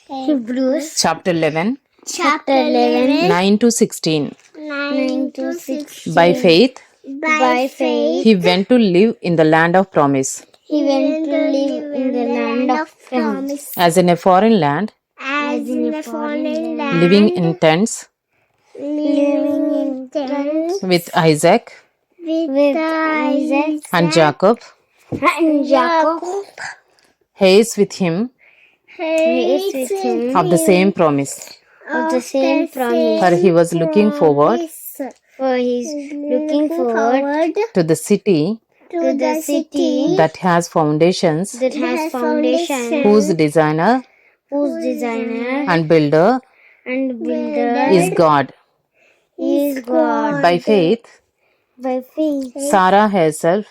Hebrews chapter 11, chapter 11 9 to 16. 9 to 16. By faith, By faith he went to live in the land of promise, he went to live in the land of promise, as in a foreign land, as in a foreign land, living in tents living in tents with Isaac with Isaac and Jacob, and Jacob, heirs with him heirs with him of the same promise. of the same promise. For he was looking forward For he is looking forward to the city to the city that has foundations, that has foundation, whose designer and builder is God. is God. By faith, By faith, Sarah herself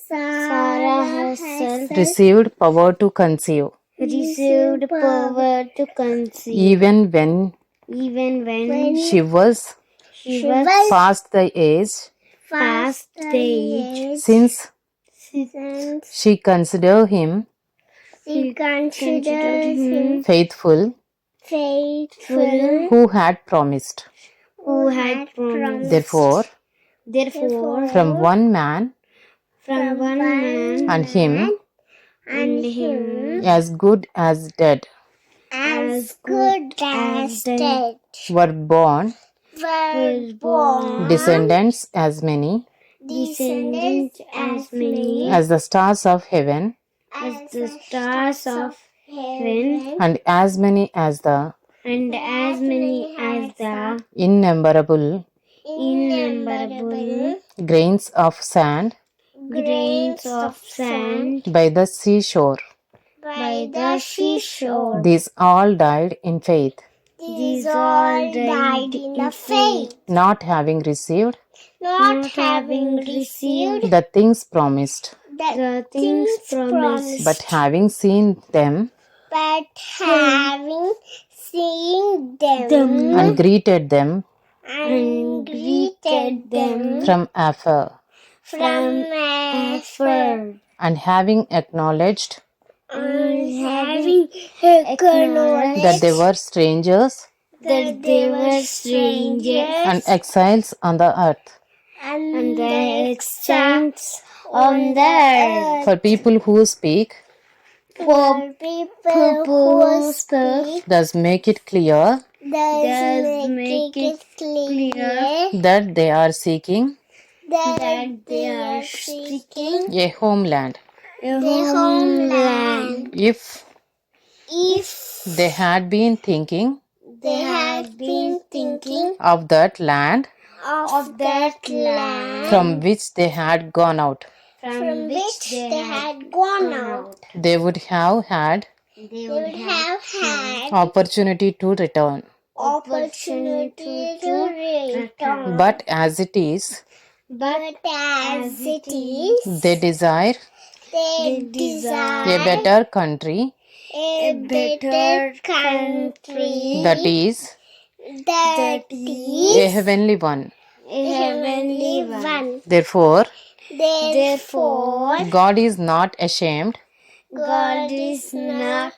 Sarah herself received power to conceive, received power to conceive, even when even when she was she was past the age, past the age, since since she considered him she considered him faithful faithful who had promised. who had promised. Therefore, Therefore, from one man from one man and him and him as good as dead as good as dead were born were born descendants as many descendants as many as the stars of heaven, as the stars of heaven, and as many as the and as many as the innumerable innumerable grains of sand grains of sand by the seashore. by the seashore. These all died in faith, These all died in faith, not having received not having received the things promised, the things promised, but having seen them but having seen them and greeted them and greeted them from afar, from afar, and having acknowledged and having acknowledged that they were strangers that they were strangers and exiles on the earth. and the exiles on the earth. For people who speak, For people who speak, thus make it clear does make it clear that they are seeking that they are seeking a homeland. a homeland. If If they had been thinking they had been thinking of that land of that land from which they had gone out, from which they had gone out, they would have had they would have had opportunity to return. opportunity to return. But as it is, But as it is, they desire they a desire better country, a better country that is that a is heavenly one. a heavenly one. Therefore, Therefore, God is not ashamed God is not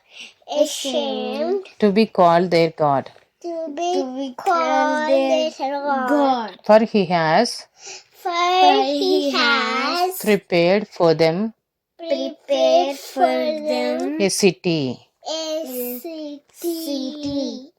ashamed to be called their God, to be called their God. for He has For He has prepared for them prepared for them a city. a city